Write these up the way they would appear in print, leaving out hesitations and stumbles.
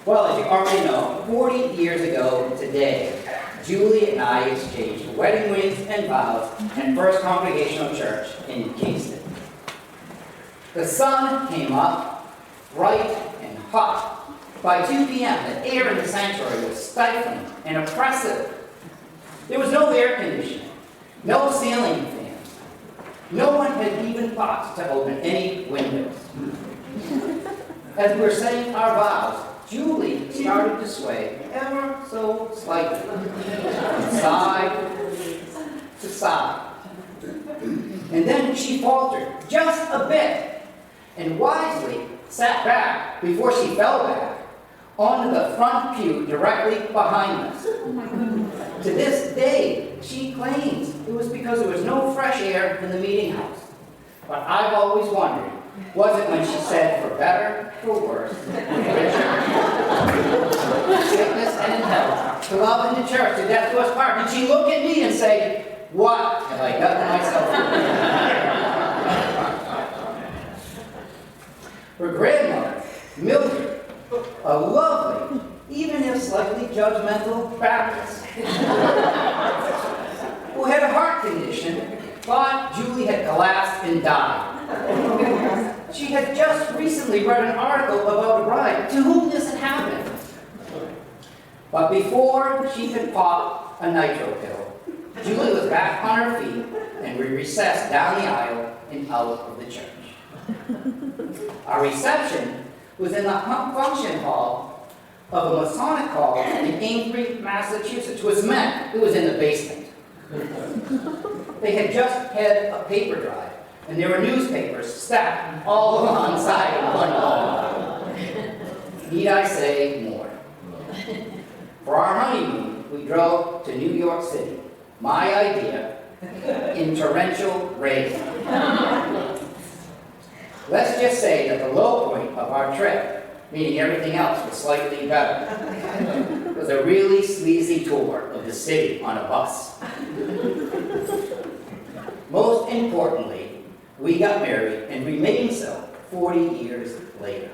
Well, as you already know, 40 years ago today, Julie and I exchanged wedding rings and vows at First Congregational Church in Kingston. The sun came up bright and hot. By 2 p.m., the air in the sanctuary was stifling and oppressive. There was no air conditioning, no ceiling fans. No one had even thought to open any windows. As we were saying our vows, Julie started to sway ever so slightly, from side to side. And then she faltered just a bit and wisely sat back before she fell back onto the front pew directly behind us. To this day, she claims it was because there was no fresh air in the meeting house. But I've always wondered, was it when she said, for better, for worse, sickness and health, to love and to church, to death do us part, did she look at me and say, what have I gotten myself into? Her grandmother, Mildred, a lovely, even if slightly judgmental Baptist, who had a heart condition, thought Julie had collapsed and died. She had just recently read an article about a bride to whom this had happened. But before she could pop a nitro pill, Julie was back on her feet and we recessed down the aisle and out of the church. Our reception was in the function hall of a Masonic hall in Aintree, Massachusetts. It was in the basement. They had just had a paper drive, and there were newspapers stacked all alongside one wall. Need I say more? For our honeymoon, we drove to New York City. My idea, in torrential rain. Let's just say that the low point of our trip, meaning everything else was slightly better, was a really sleazy tour of the city on a bus. Most importantly, we got married and remained so 40 years later.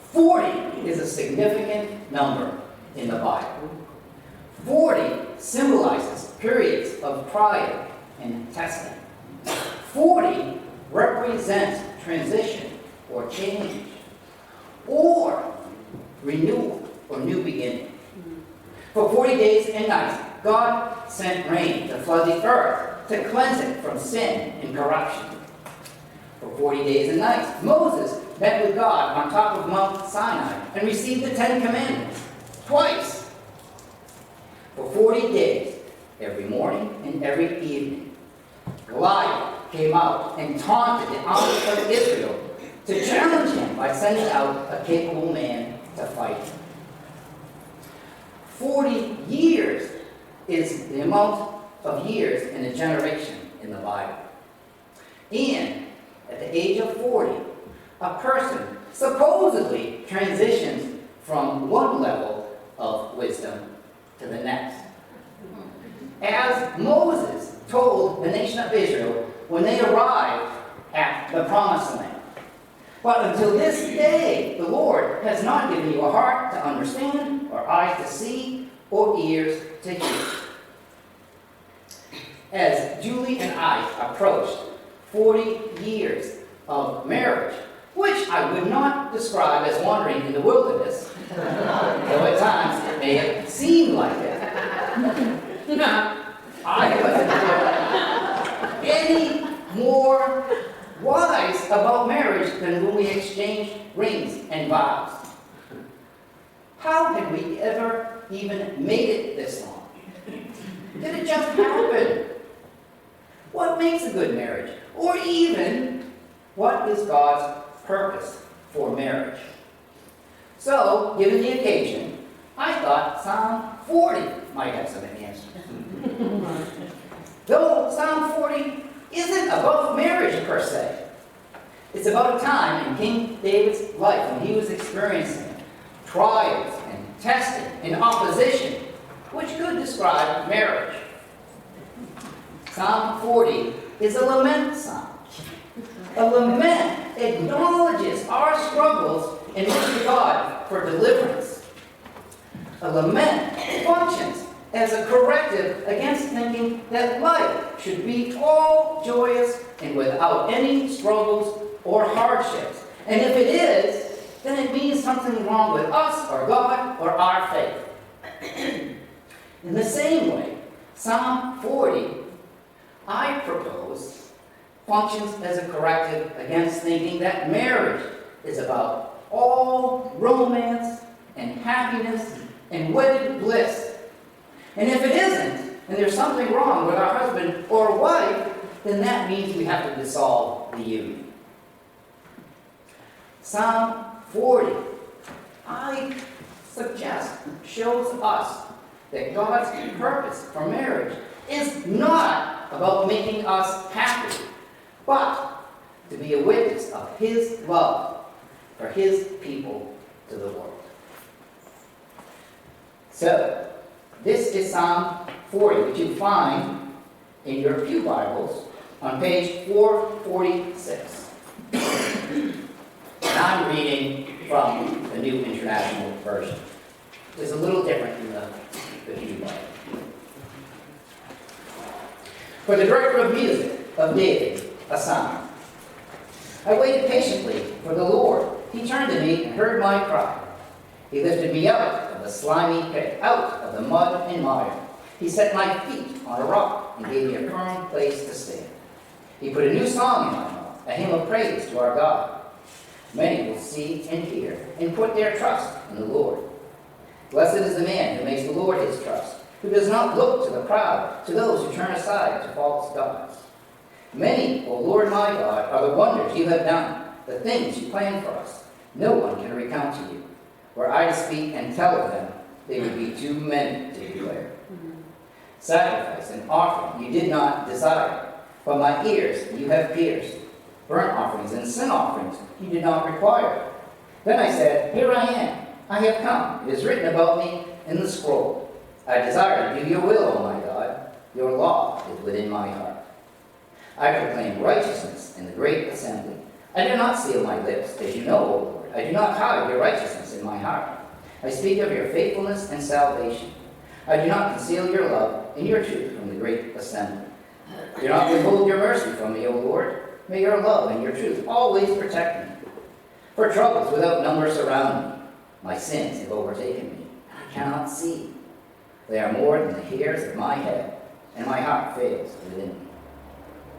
Forty is a significant number in the Bible. 40 symbolizes periods of trial and testing. 40 represents transition or change, or renewal or new beginning. For 40 days and nights, God sent rain to flood the earth, to cleanse it from sin and corruption. For 40 days and nights, Moses met with God on top of Mount Sinai and received the 10 Commandments twice. For 40 days, every morning and every evening, Goliath came out and taunted the army of Israel to challenge him by sending out a capable man to fight him. 40 years is the amount of years in a generation in the Bible. And at the age of 40, a person supposedly transitions from one level of wisdom to the next. As Moses told the nation of Israel when they arrived at the Promised Land. But until this day, the Lord has not given you a heart to understand, or eyes to see, or ears to hear. As Julie and I approached 40 years of marriage, which I would not describe as wandering in the wilderness, though at times it may have seemed like it. I wasn't any more wise about marriage than when we exchanged rings and vows. How had we ever even made it this long? Did it just happen? What makes a good marriage? Or even, what is God's purpose for marriage? So, given the occasion, I thought Psalm 40 might have some answers. Though Psalm 40 isn't about marriage per se. It's about a time in King David's life when he was experiencing trials and testing and opposition, which could describe marriage. Psalm 40 is a lament psalm. A lament acknowledges our struggles and looks to God for deliverance. A lament functions as a corrective against thinking that life should be all joyous and without any struggles or hardships. And if it is, then it means something wrong with us or God or our faith. In the same way, Psalm 40, I propose, functions as a corrective against thinking that marriage is about all romance and happiness and wedded bliss. And if it isn't, and there's something wrong with our husband or wife, then that means we have to dissolve the union. Psalm 40, I suggest, shows us that God's purpose for marriage is not about making us happy, but to be a witness of His love for His people to the world. So, this is Psalm 40, which you find in your pew Bibles on page 446. And I'm reading from the New International Version. It's a little different than the pew Bible. For the director of music of David, a psalm. I waited patiently for the Lord. He turned to me and heard my cry. He lifted me out of the slimy pit, out of the mud and mire. He set my feet on a rock and gave me a firm place to stand. He put a new song in my mouth, a hymn of praise to our God. Many will see and hear and put their trust in the Lord. Blessed is the man who makes the Lord his trust, who does not look to the proud, to those who turn aside to false gods. Many, O Lord my God, are the wonders you have done, the things you planned for us. No one can recount to you. Were I to speak and tell of them, they would be too many to declare. Sacrifice and offering you did not desire, but my ears you have pierced. Burnt offerings and sin offerings you did not require. Then I said, Here I am, I have come. It is written about me in the scroll. I desire to do your will, O my God. Your law is within my heart. I proclaim righteousness in the great assembly. I do not seal my lips, as you know, O Lord. I do not hide your righteousness in my heart. I speak of your faithfulness and salvation. I do not conceal your love and your truth from the great assembly. Do not withhold your mercy from me, O Lord. May your love and your truth always protect me. For troubles without number surround me. My sins have overtaken me, and I cannot see. They are more than the hairs of my head, and my heart fails within me.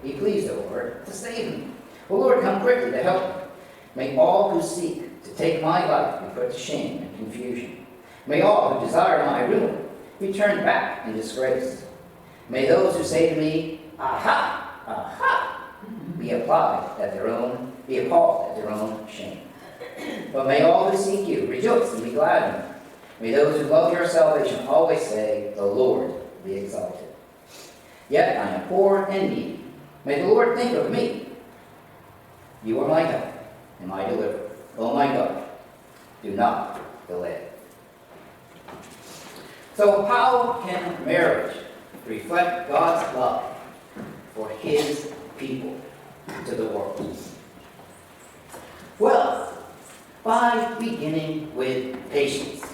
Be pleased, O Lord, to save me. O Lord, come quickly to help me. May all who seek to take my life be put to shame and confusion. May all who desire my ruin be turned back in disgrace. May those who say to me, Aha! Aha! be appalled at their own shame. But may all who seek you rejoice and be glad in you. May those who love your salvation always say, The Lord be exalted. Yet I am poor and needy. May the Lord think of me. You are my help and my deliverer. Oh my God, do not delay. So how can marriage reflect God's love for His people to the world? Well, by beginning with patience.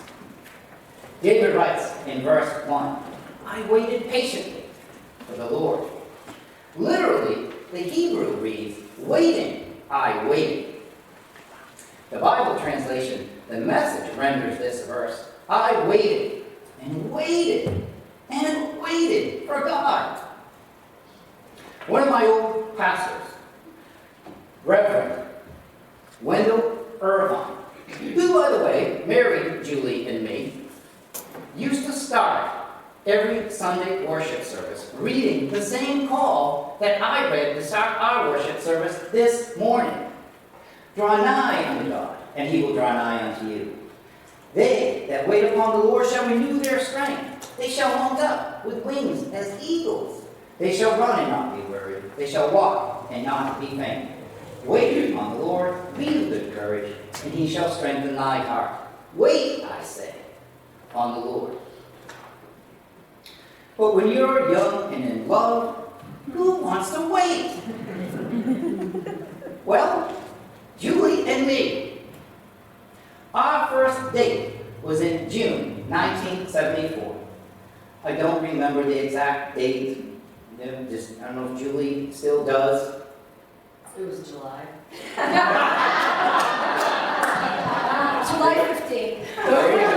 David writes in verse 1, I waited patiently for the Lord. Literally, the Hebrew reads, waiting, I waited. The Bible translation, the Message, renders this verse, I waited and waited and waited for God. One of my old pastors, Reverend Wendell Irvine, who, by the way, married Julie and me, used to start every Sunday worship service reading the same call that I read to start our worship service this morning. Draw nigh unto God, and He will draw nigh unto you. They that wait upon the Lord shall renew their strength. They shall mount up with wings as eagles. They shall run and not be weary. They shall walk and not be faint. Wait upon the Lord, be of good courage, and He shall strengthen thy heart. Wait, I say, on the Lord. But when you're young and in love, who wants to wait? Well, Julie and me. Our first date was in June 1974. I don't remember the exact date. I don't know if Julie still does. It was July. July 15th. There you go.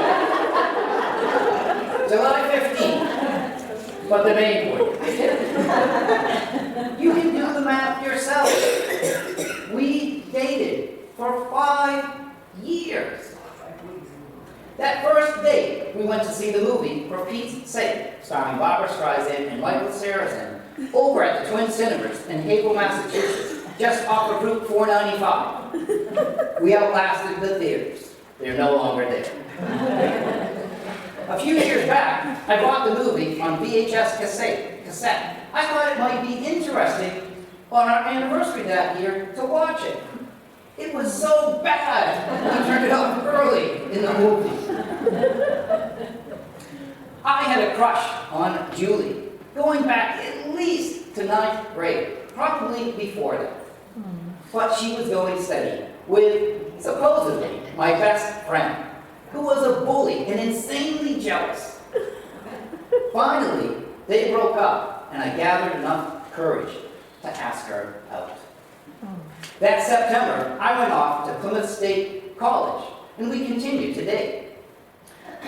July 15th. But the main point. You can do the math yourself. We dated for 5 years. That first date, we went to see the movie For Pete's Sake, starring Barbara Streisand and Michael Sarrazin, over at the Twin Cinemas in Haverhill, Massachusetts, just off of Route 495. We outlasted the theaters. They're no longer there. A few years back, I bought the movie on VHS cassette. I thought it might be interesting on our anniversary that year to watch it. It was so bad, we turned it off early in the movie. I had a crush on Julie, going back at least to 9th grade, probably before that. But she was going steady with, supposedly, my best friend, who was a bully and insanely jealous. Finally, they broke up, and I gathered enough courage to ask her out. That September, I went off to Plymouth State College, and we continued to date.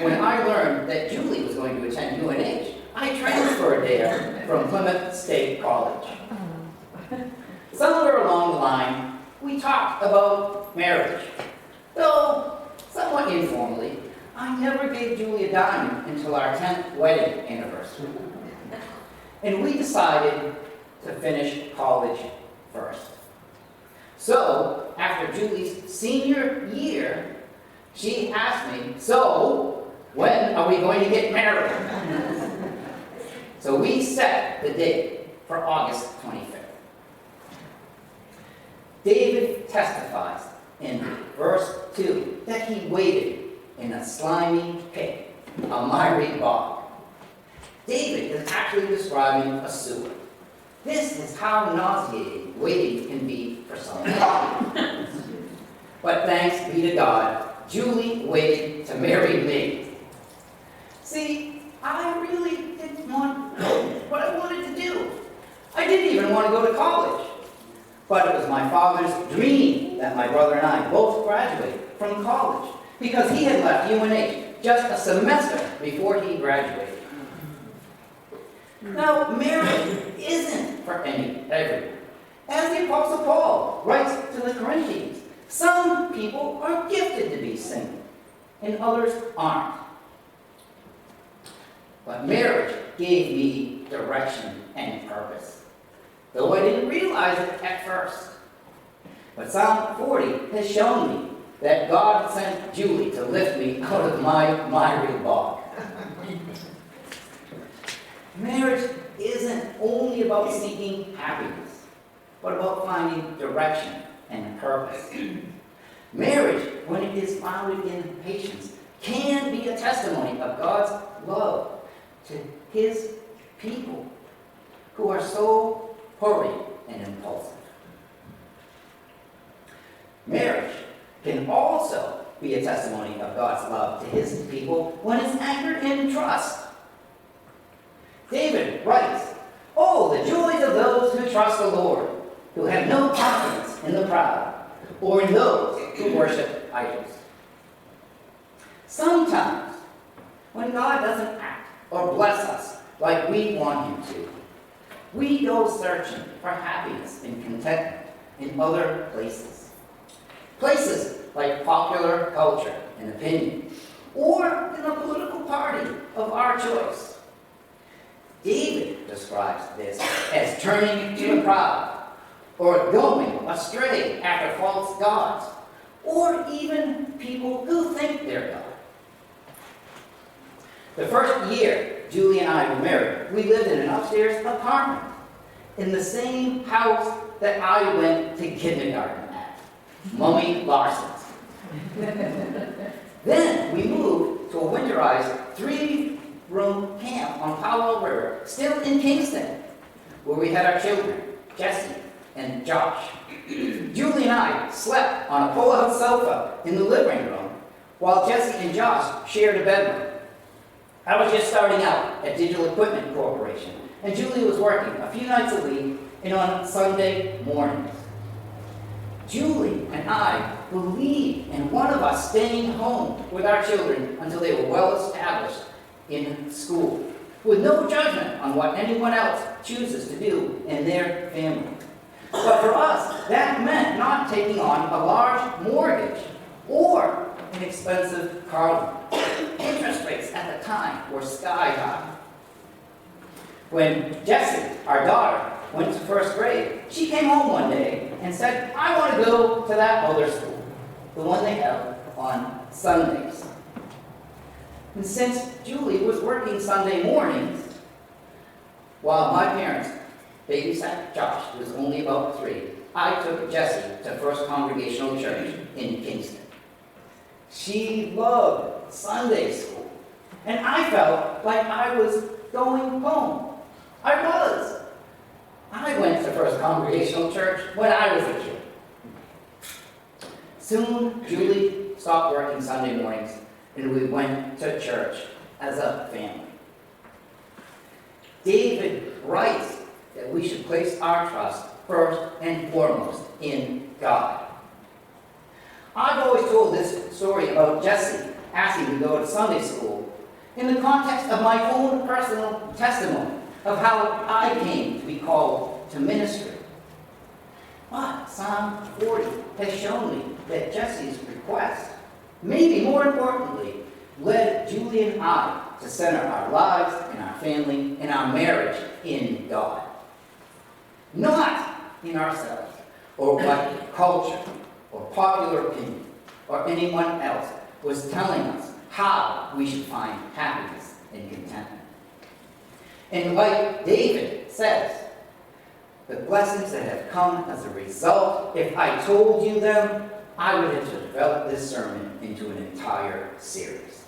When I learned that Julie was going to attend UNH, I transferred there from Plymouth State College. Somewhere along the line, we talked about marriage. Though, somewhat informally, I never gave Julie a dime until our 10th wedding anniversary. And we decided to finish college first. So, after Julie's senior year, she asked me, "So, when are we going to get married?" So we set the date for August 25th. David testifies in verse 2 that he waited in a slimy pit, a miry bog. David is actually describing a sewer. This is how nauseating waiting can be for someone. But thanks be to God, Julie waited to marry me. See, I really didn't want to know what I wanted to do. I didn't even want to go to college. But it was my father's dream that my brother and I both graduate from college, because he had left UNH just a semester before he graduated. Now, marriage isn't for everyone. As the Apostle Paul writes to the Corinthians, some people are gifted to be single, and others aren't. But marriage gave me direction and purpose, though I didn't realize it at first. But Psalm 40 has shown me that God sent Julie to lift me out of my miry bog. Marriage isn't only about seeking happiness, but about finding direction and purpose. Marriage, when it is founded in patience, can be a testimony of God's love to His people who are so hurried and impulsive. Marriage can also be a testimony of God's love to His people when it's anchored in trust. David writes, "Oh, the joys of those who trust the Lord, who have no confidence in the proud, or in those who worship idols." Sometimes, when God doesn't act or bless us like we want Him to, we go searching for happiness and contentment in other places. Places like popular culture and opinion, or in the political party of our choice. David describes this as turning to the proud, or going astray after false gods, or even people who think they're God. The first year Julie and I were married, we lived in an upstairs apartment in the same house that I went to kindergarten at, Mummy Larson's. Then we moved to a winterized 3-room camp on Powell River, still in Kingston, where we had our children, Jesse and Josh. Julie slept on a pull-out sofa in the living room, while Jesse and Josh shared a bedroom. I was just starting out at Digital Equipment Corporation, and Julie was working a few nights a week and on Sunday mornings. Julie and I believed in one of us staying home with our children until they were well established in school, with no judgment on what anyone else chooses to do in their family. But for us, that meant not taking on a large mortgage or an expensive car loan. Interest rates at the time were sky high. When Jessie, our daughter, went to first grade, she came home one day and said, "I want to go to that other school, the one they have on Sundays." And since Julie was working Sunday mornings, while my parents babysat Josh, who was only about 3, I took Jessie to First Congregational Church in Kingston. She loved Sunday school, and I felt like I was going home. I was. I went to First Congregational Church when I was a kid. Soon, Julie stopped working Sunday mornings, and we went to church as a family. David writes that we should place our trust first and foremost in God. I've always told this story about Jessie asking to go to Sunday school in the context of my own personal testimony of how I came to be called to ministry. But Psalm 40 has shown me that Jessie's request, maybe more importantly, led Julie and I to center our lives and our family and our marriage in God. Not in ourselves, or what culture, or popular opinion, or anyone else was telling us how we should find happiness and contentment. And like David says, the blessings that have come as a result, if I told you them, I would have developed this sermon into an entire series.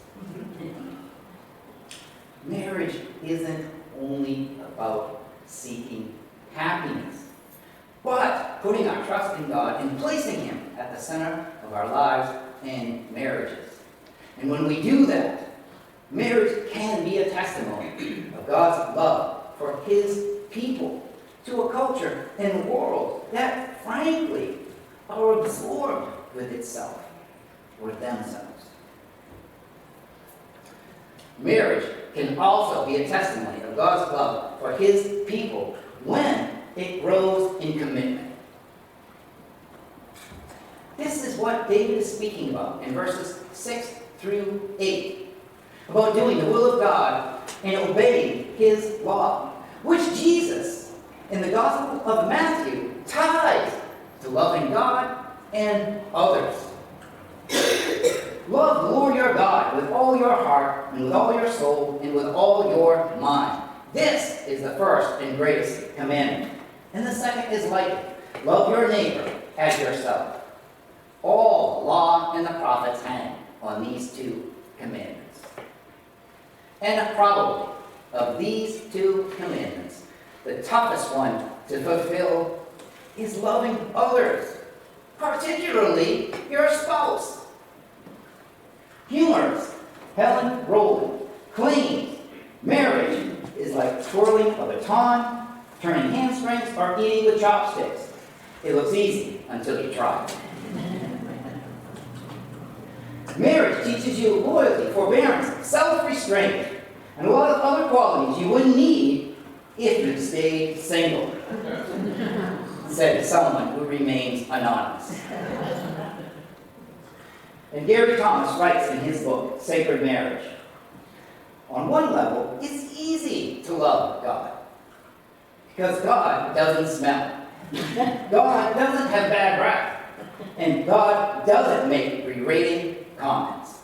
Marriage isn't only about seeking happiness, but putting our trust in God and placing Him at the center of our lives and marriages. And when we do that, marriage can be a testimony of God's love for His people to a culture and world that, frankly, are absorbed with itself or themselves. Marriage can also be a testimony of God's love for His people when it grows in commitment. This is what David is speaking about in verses 6 through 8, about doing the will of God and obeying His law, which Jesus, in the Gospel of Matthew, ties to loving God and others. Love the Lord your God with all your heart and with all your soul and with all your mind. This is the first and greatest commandment. And the second is like it. Love your neighbor as yourself. All the law and the prophets hang on these 2 commandments. And probably, of these 2 commandments, the toughest one to fulfill is loving others, particularly your spouse. Humorist Helen Rowland claims marriage is like twirling a baton, turning handsprings, or eating with chopsticks. It looks easy until you try. Marriage teaches you loyalty, forbearance, self-restraint, and a lot of other qualities you wouldn't need if you stayed single, said someone who remains anonymous. And Gary Thomas writes in his book, Sacred Marriage, on one level, it's easy to love God, because God doesn't smell. God doesn't have bad breath, and God doesn't make berating comments.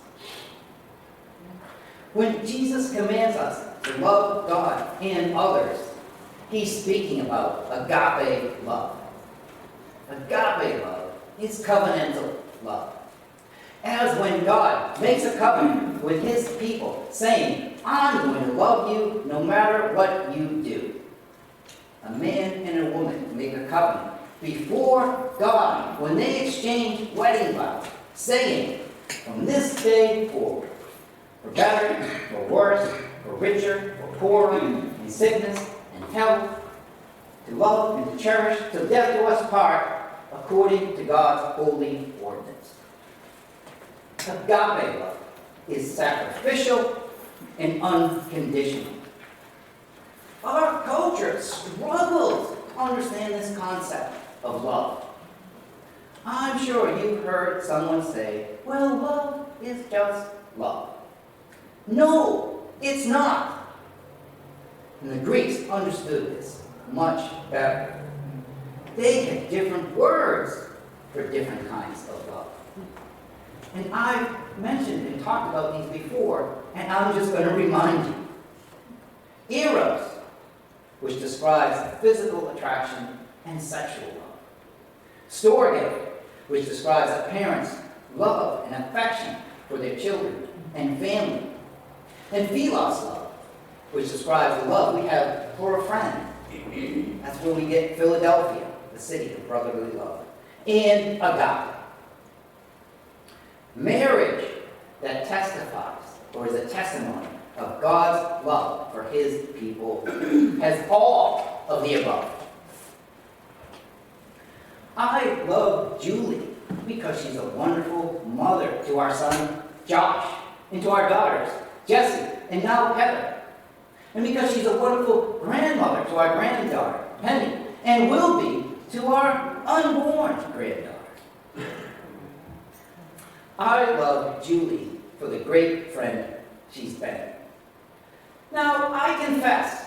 When Jesus commands us to love God and others, He's speaking about agape love. Agape love is covenantal love. As when God makes a covenant with His people, saying, I'm going to love you no matter what you do. A man and a woman make a covenant before God when they exchanged wedding vows, saying, from this day forward, for better, for worse, for richer, for poorer, in sickness and health, to love and to cherish, till death do us part, according to God's holy ordinance. Agape love is sacrificial and unconditional. Our culture struggles to understand this concept of love. I'm sure you've heard someone say, well, love is just love. No, it's not. And the Greeks understood this much better. They had different words for different kinds of love. And I've mentioned and talked about these before, and I'm just going to remind you. Eros, which describes physical attraction and sexual love. Storge, which describes a parent's love and affection for their children and family. And philos love, which describes the love we have for a friend. That's where we get Philadelphia, the city of brotherly love. And agape. Marriage that testifies, or is a testimony of God's love for his people, has all of the above. I love Julie because she's a wonderful mother to our son, Josh, and to our daughters, Jessie, and now Heather. And because she's a wonderful grandmother to our granddaughter, Penny, and will be to our unborn granddaughter. I love Julie for the great friend she's been. Now, I confess,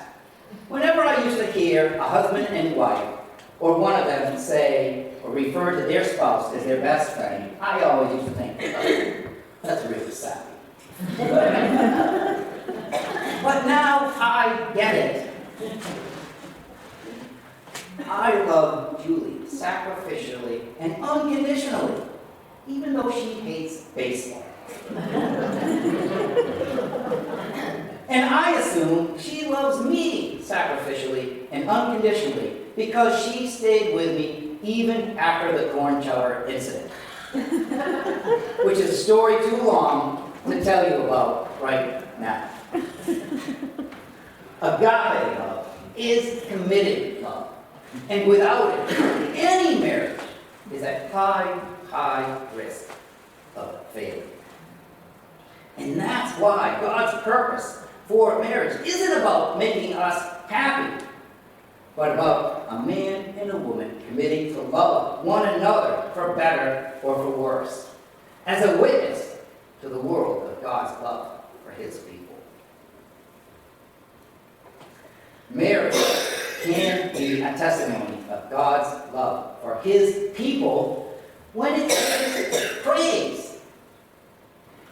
whenever I used to hear a husband and wife, or one of them say or refer to their spouse as their best friend, I always used to think, oh, that's really sappy. But now I get it. I love Julie sacrificially and unconditionally, even though she hates baseball. And I assume she loves me sacrificially and unconditionally because she stayed with me even after the corn chowder incident. Which is a story too long to tell you about right now. Agape love is committed love. And without it, any marriage is at high, high risk of failure. And that's why God's purpose for marriage isn't about making us happy, but about a man and a woman committing to love one another for better or for worse, as a witness to the world of God's love for his people. Marriage can be a testimony of God's love for his people when it's praised.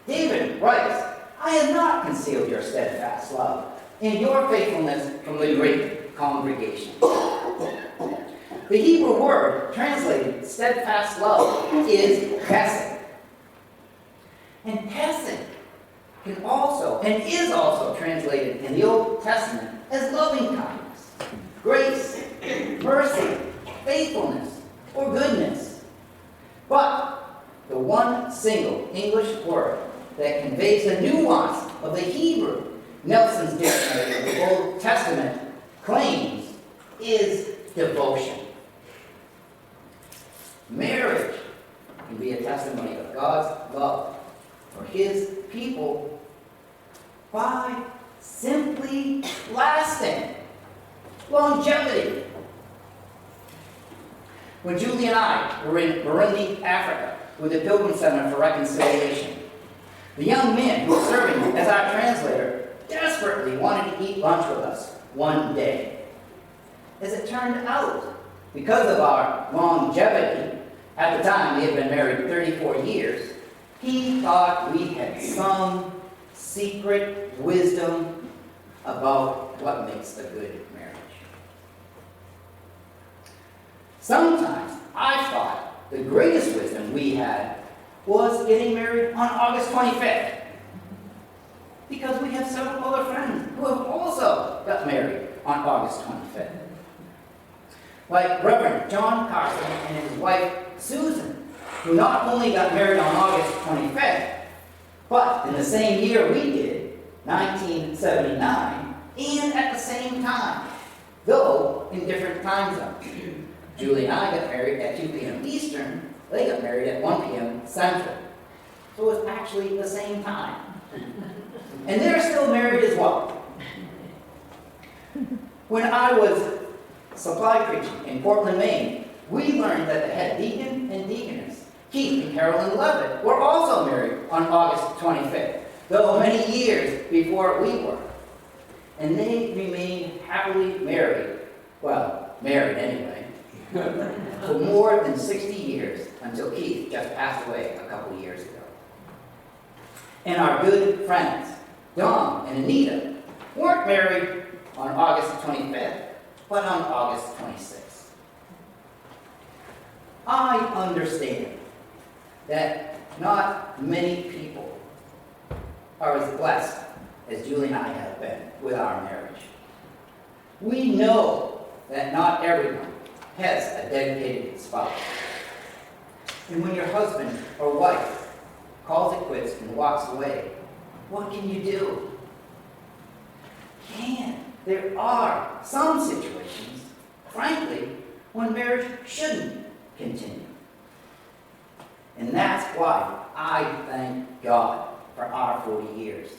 David writes, I have not concealed your steadfast love and your faithfulness from the great congregation. The Hebrew word translated steadfast love is hesed. And hesed can also, and is also translated in the Old Testament as loving kindness, grace, mercy, faithfulness, or goodness. But the one single English word that conveys the nuance of the Hebrew Nelson's Dictionary of the Old Testament claims is devotion. Marriage can be a testimony of God's love for his people by simply lasting. Longevity. When Julie and I were in Burundi, Africa, with the Pilgrim Center for Reconciliation, the young man who was serving as our translator desperately wanted to eat lunch with us one day. As it turned out, because of our longevity, at the time we had been married 34 years, he thought we had some secret wisdom about what makes a good marriage. Sometimes I thought the greatest wisdom we had was getting married on August 25th. Because we have several other friends who have also got married on August 25th. like Reverend John Carson and his wife Susan, who not only got married on August 25th, but in the same year we did, 1979, and at the same time, though in different time zones. Julie and I got married at 2 p.m. Eastern, they got married at 1 p.m. Central. So it's actually the same time. And they're still married as well. When I was supply preaching in Portland, Maine, we learned that the head deacon and deaconess, Keith and Carolyn Levitt, were also married on August 25th, though many years before we were. And they remained happily married, well, married anyway, for more than 60 years until Keith just passed away a couple years ago. And our good friends, Dom and Anita, weren't married on August 25th, but on August 26th. I understand that not many people are as blessed as Julie and I have been with our marriage. We know that not everyone has a dedicated spouse. And when your husband or wife calls it quits and walks away, what can you do? There are some situations, frankly, when marriage shouldn't continue. And that's why I thank God for our 40 years.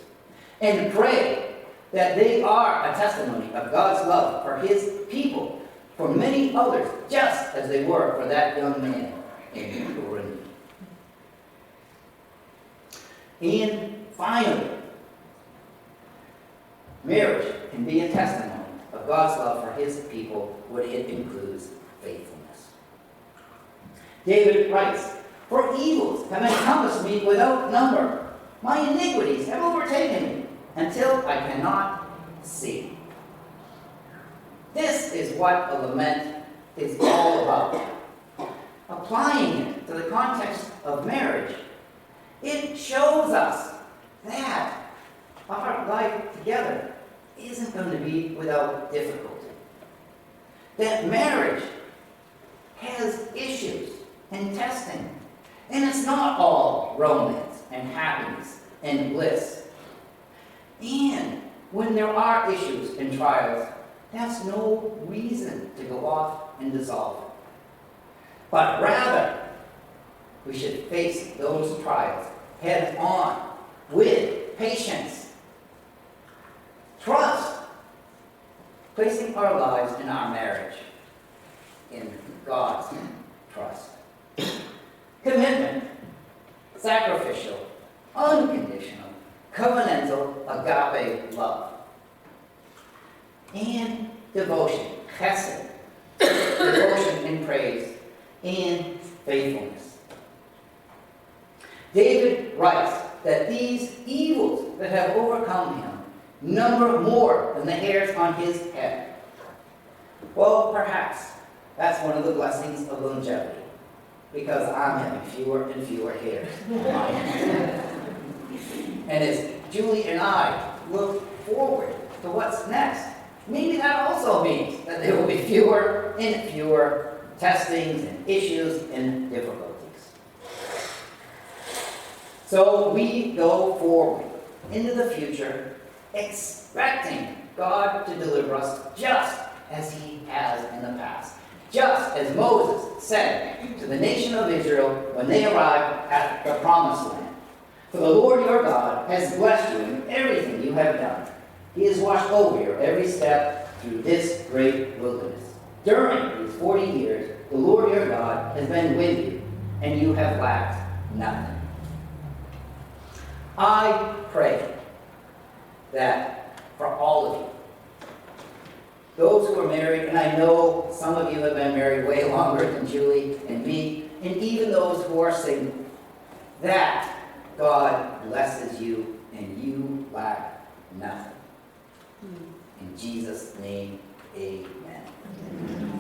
And pray that they are a testimony of God's love for his people, for many others, just as they were for that young man in Burundi. And finally, marriage can be a testimony of God's love for his people when it includes faithfulness. David writes, "For evils have encompassed me without number. My iniquities have overtaken me until I cannot see." This is what a lament is all about. Applying it to the context of marriage, it shows us that our life together isn't going to be without difficulty. That marriage has issues and testing. And it's not all romance and happiness and bliss. And when there are issues and trials, that's no reason to go off and dissolve it. But rather, we should face those trials head on with patience, trust, placing our lives and our marriage in God's trust. Commitment, sacrificial, unconditional, covenantal, agape love. And devotion, chesed, devotion in praise, and faithfulness. David writes that these evils that have overcome him number more than the hairs on his head. Well, perhaps that's one of the blessings of longevity, because I'm having fewer and fewer hairs on my head. And as Julie and I look forward to what's next, maybe that also means that there will be fewer and fewer testings and issues and difficulties. So we go forward into the future expecting God to deliver us just as he has in the past. Just as Moses said to the nation of Israel when they arrived at the Promised Land. For the Lord your God has blessed you in everything you have done. He has watched over your every step through this great wilderness. During these 40 years, the Lord your God has been with you, and you have lacked nothing. I pray that for all of you, those who are married, and I know some of you have been married way longer than Julie and me, and even those who are single, that God blesses you and you lack nothing. In Jesus' name, amen.